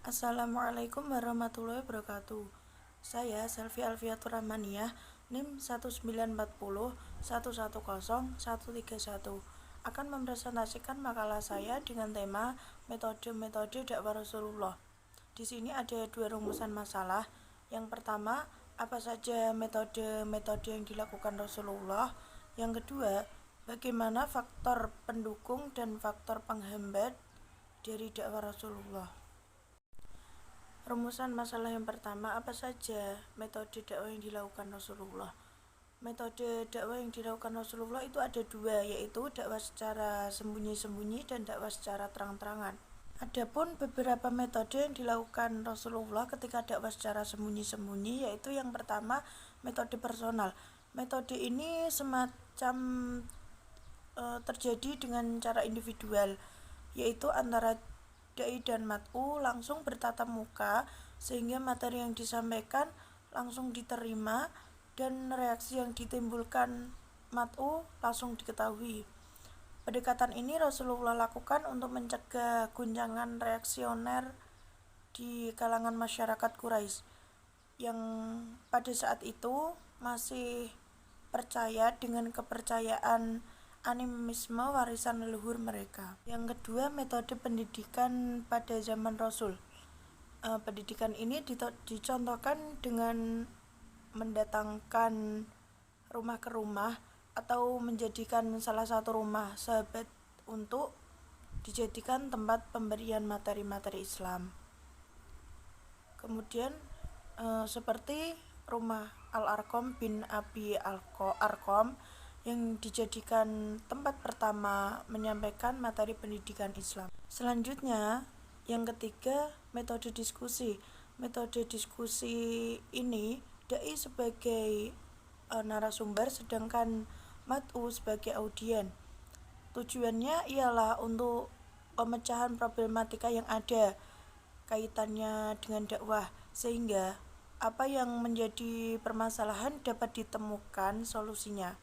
Assalamualaikum warahmatullahi wabarakatuh. Saya Selvi Alfiatur Rahmaniyah, NIM 1940110131 akan mempresentasikan makalah saya dengan tema metode-metode dakwah Rasulullah. Di sini ada dua rumusan masalah. Yang pertama, apa saja metode-metode yang dilakukan Rasulullah? Yang kedua, bagaimana faktor pendukung dan faktor penghambat dari dakwah Rasulullah? Rumusan masalah yang pertama, apa saja metode dakwah yang dilakukan Rasulullah? Metode dakwah yang dilakukan Rasulullah itu ada dua, yaitu dakwah secara sembunyi-sembunyi dan dakwah secara terang-terangan. Adapun beberapa metode yang dilakukan Rasulullah ketika dakwah secara sembunyi-sembunyi, yaitu yang pertama, metode personal. Metode ini semacam terjadi dengan cara individual, yaitu antara dai dan mat'u langsung bertatap muka sehingga materi yang disampaikan langsung diterima dan reaksi yang ditimbulkan mat'u langsung diketahui. Pendekatan ini Rasulullah lakukan untuk mencegah guncangan reaksioner di kalangan masyarakat Quraisy yang pada saat itu masih percaya dengan kepercayaan animisme warisan leluhur mereka. Yang kedua, metode pendidikan pada zaman Rasul. Pendidikan ini dicontohkan dengan mendatangkan rumah ke rumah atau menjadikan salah satu rumah sahabat untuk dijadikan tempat pemberian materi-materi Islam. Kemudian seperti rumah Al-Arqam bin Abi Arqam yang dijadikan tempat pertama menyampaikan materi pendidikan Islam. Selanjutnya, yang ketiga, metode diskusi. Metode diskusi ini dai sebagai narasumber sedangkan mat'u sebagai audien. Tujuannya ialah untuk pemecahan problematika yang ada kaitannya dengan dakwah, sehingga apa yang menjadi permasalahan dapat ditemukan solusinya.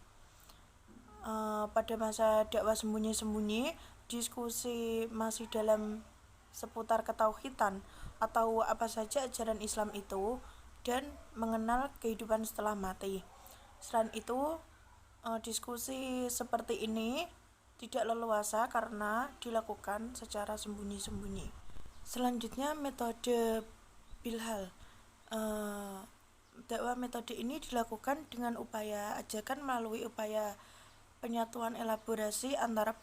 Pada masa dakwah sembunyi-sembunyi, diskusi masih dalam seputar ketauhidan atau apa saja ajaran Islam itu dan mengenal kehidupan setelah mati. Selain itu, diskusi seperti ini tidak leluasa karena dilakukan secara sembunyi-sembunyi. Selanjutnya, metode bilhal. Dakwah metode ini dilakukan dengan upaya ajakan melalui upaya penyatuan elaborasi antara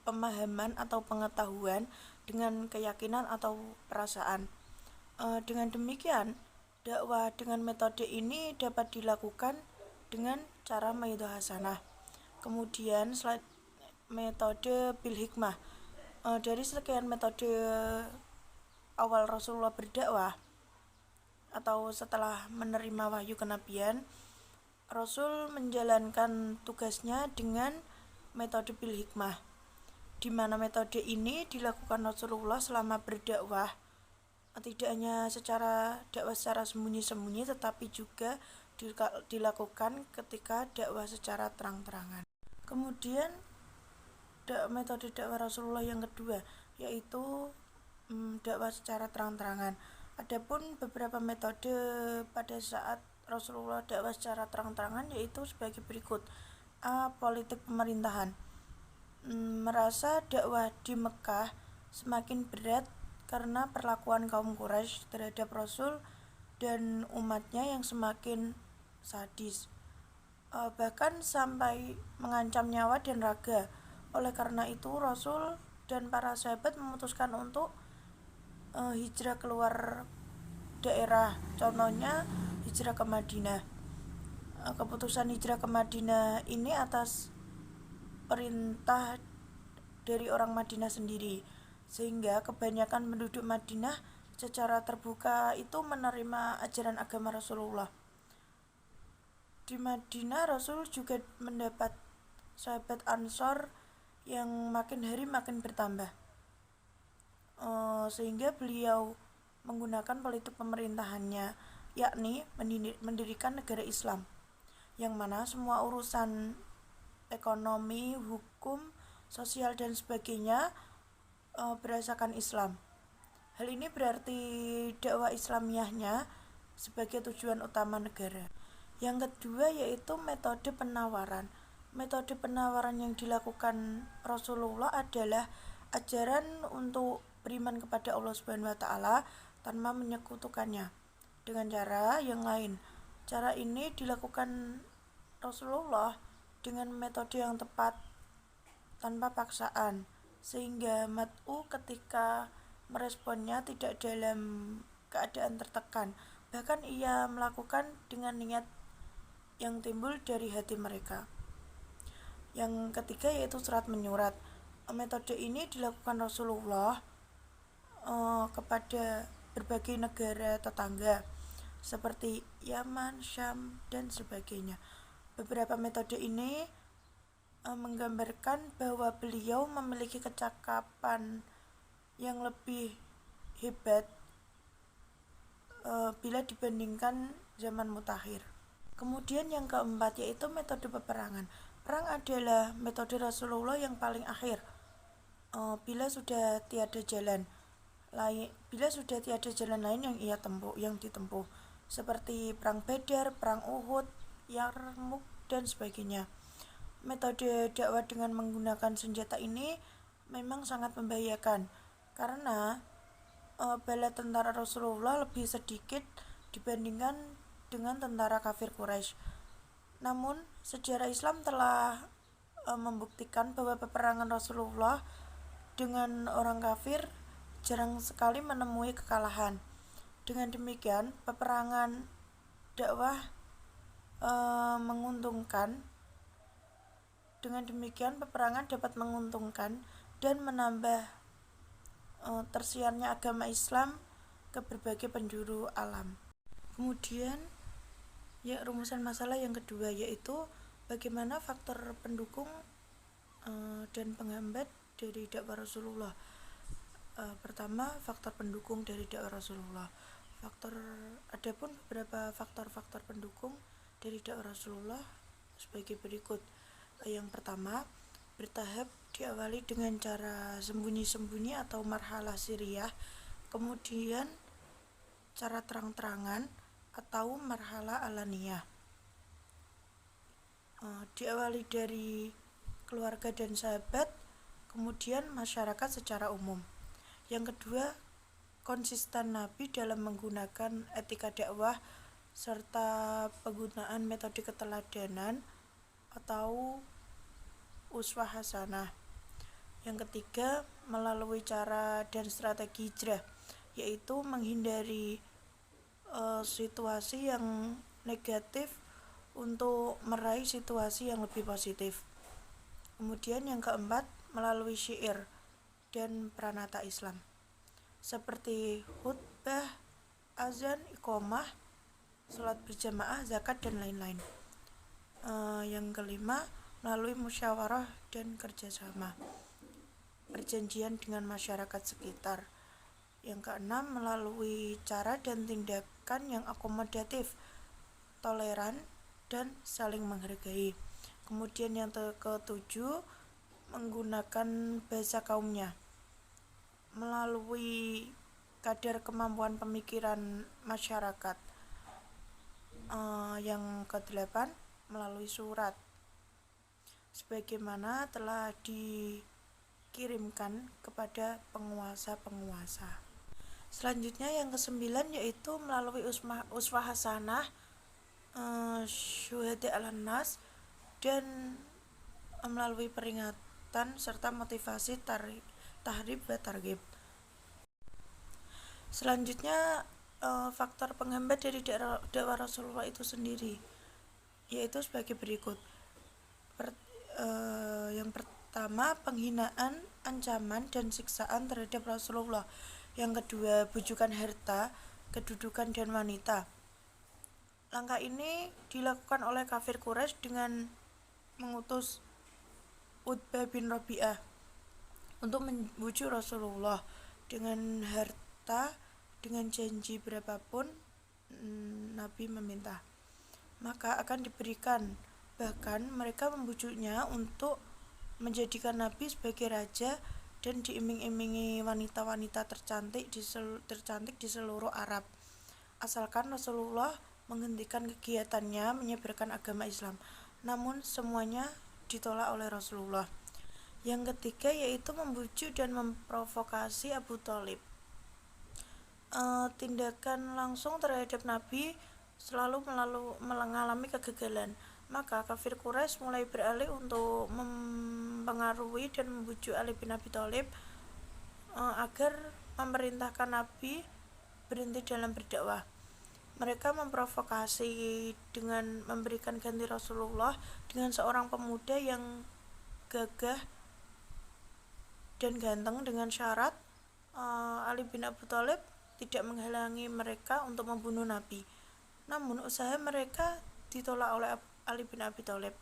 pemahaman atau pengetahuan dengan keyakinan atau perasaan. Dengan demikian, dakwah dengan metode ini dapat dilakukan dengan cara maidah hasanah. Kemudian metode bil hikmah. Dari sekian metode awal Rasulullah berdakwah atau setelah menerima wahyu kenabian, Rasul menjalankan tugasnya dengan metode bil hikmah, di mana metode ini dilakukan Rasulullah selama berdakwah, tidak hanya dakwah secara sembunyi-sembunyi, tetapi juga dilakukan ketika dakwah secara terang-terangan. Kemudian metode dakwah Rasulullah yang kedua, yaitu dakwah secara terang-terangan. Adapun beberapa metode pada saat Rasulullah dakwah secara terang-terangan yaitu sebagai berikut. A. Politik pemerintahan. Merasa dakwah di Mekah semakin berat karena perlakuan kaum Quraisy terhadap Rasul dan umatnya yang semakin sadis, bahkan sampai mengancam nyawa dan raga. Oleh karena itu, Rasul dan para sahabat memutuskan untuk hijrah keluar daerah, contohnya hijrah ke Madinah. Keputusan hijrah ke Madinah ini atas perintah dari orang Madinah sendiri, sehingga kebanyakan penduduk Madinah secara terbuka itu menerima ajaran agama Rasulullah. Di Madinah, Rasul juga mendapat sahabat Ansor yang makin hari makin bertambah, sehingga beliau menggunakan politik pemerintahannya, yakni mendirikan negara Islam, yang mana semua urusan ekonomi, hukum, sosial dan sebagainya berdasarkan Islam. Hal ini berarti dakwah Islamiyahnya sebagai tujuan utama negara. Yang kedua yaitu metode penawaran. Metode penawaran yang dilakukan Rasulullah adalah ajaran untuk beriman kepada Allah Subhanahu wa taala tanpa menyekutukannya dengan cara yang lain. Cara ini dilakukan Rasulullah dengan metode yang tepat tanpa paksaan, sehingga mat'u ketika meresponnya tidak dalam keadaan tertekan, bahkan ia melakukan dengan niat yang timbul dari hati mereka. Yang ketiga yaitu surat menyurat. Metode ini dilakukan Rasulullah kepada berbagai negara tetangga seperti Yaman, Syam, dan sebagainya. Beberapa metode ini menggambarkan bahwa beliau memiliki kecakapan yang lebih hebat bila dibandingkan zaman mutakhir. Kemudian yang keempat yaitu metode peperangan. Perang adalah metode Rasulullah yang paling akhir. Bila sudah tiada jalan lain yang ditempuh, seperti perang Badar, perang Uhud, Yarmuk, dan sebagainya. Metode dakwah dengan menggunakan senjata ini memang sangat membahayakan karena bala tentara Rasulullah lebih sedikit dibandingkan dengan tentara kafir Quraisy. Namun sejarah Islam telah membuktikan bahwa peperangan Rasulullah dengan orang kafir jarang sekali menemui kekalahan. Dengan demikian, peperangan dakwah menguntungkan. Dengan demikian, peperangan dapat menguntungkan dan menambah tersiarnya agama Islam ke berbagai penjuru alam. Kemudian, rumusan masalah yang kedua yaitu bagaimana faktor pendukung dan penghambat dari dakwah Rasulullah. Pertama, faktor pendukung dari dakwah Rasulullah. Adapun beberapa faktor-faktor pendukung dari dakwah Rasulullah sebagai berikut. Yang pertama, bertahap diawali dengan cara sembunyi-sembunyi atau marhalah siriyah, kemudian cara terang-terangan atau marhalah alaniyah. Diawali dari keluarga dan sahabat, kemudian masyarakat secara umum. Yang kedua, konsisten Nabi dalam menggunakan etika dakwah serta penggunaan metode keteladanan atau uswah hasanah. Yang ketiga, melalui cara dan strategi hijrah, yaitu menghindari situasi yang negatif untuk meraih situasi yang lebih positif. Kemudian yang keempat, melalui syair dan pranata Islam seperti khutbah, azan, iqomah, sholat berjamaah, zakat, dan lain-lain. Yang kelima, melalui musyawarah dan kerjasama, perjanjian dengan masyarakat sekitar. Yang keenam, melalui cara dan tindakan yang akomodatif, toleran, dan saling menghargai. Kemudian yang ketujuh, menggunakan bahasa kaumnya melalui kadar kemampuan pemikiran masyarakat. Yang kedelapan, melalui surat sebagaimana telah dikirimkan kepada penguasa-penguasa. Selanjutnya yang kesembilan yaitu melalui uswah hasanah, syuhada alan nas, dan melalui peringatan serta motivasi tahrib wa targhib. Selanjutnya faktor penghambat dari dakwah Rasulullah itu sendiri yaitu sebagai berikut. Yang pertama, penghinaan, ancaman, dan siksaan terhadap Rasulullah. Yang kedua, bujukan harta, kedudukan, dan wanita. Langkah ini dilakukan oleh kafir Quraisy dengan mengutus Utbah bin Rabi'ah untuk membujuk Rasulullah dengan harta, dengan janji berapapun Nabi meminta, maka akan diberikan. Bahkan mereka membujuknya untuk menjadikan Nabi sebagai raja dan diiming-imingi wanita-wanita tercantik di seluruh Arab, asalkan Rasulullah menghentikan kegiatannya menyebarkan agama Islam. Namun semuanya ditolak oleh Rasulullah. Yang ketiga yaitu membujuk dan memprovokasi Abu Thalib. Tindakan langsung terhadap Nabi selalu mengalami kegagalan. Maka kafir Quraisy mulai beralih untuk mempengaruhi dan membujuk Ali bin Abi Thalib agar memerintahkan Nabi berhenti dalam berdakwah. Mereka memprovokasi dengan memberikan ganti Rasulullah dengan seorang pemuda yang gagah dan ganteng dengan syarat Ali bin Abi Thalib tidak menghalangi mereka untuk membunuh Nabi. Namun usaha mereka ditolak oleh Ali bin Abi Thalib.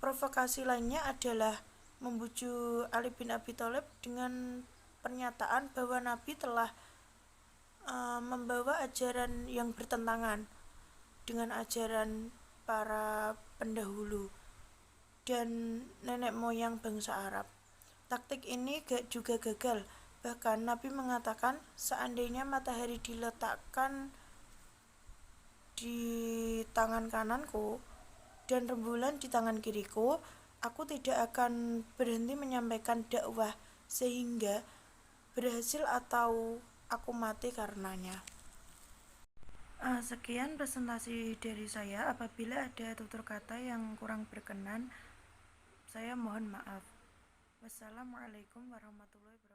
Provokasi lainnya adalah membujuk Ali bin Abi Thalib dengan pernyataan bahwa Nabi telah membawa ajaran yang bertentangan dengan ajaran para pendahulu dan nenek moyang bangsa Arab. Taktik ini juga gagal. Bahkan Nabi mengatakan, seandainya matahari diletakkan di tangan kananku dan rembulan di tangan kiriku, aku tidak akan berhenti menyampaikan dakwah sehingga berhasil atau aku mati karenanya. Sekian presentasi dari saya. Apabila ada tutur kata yang kurang berkenan, saya mohon maaf. Wassalamualaikum warahmatullahi wabarakatuh.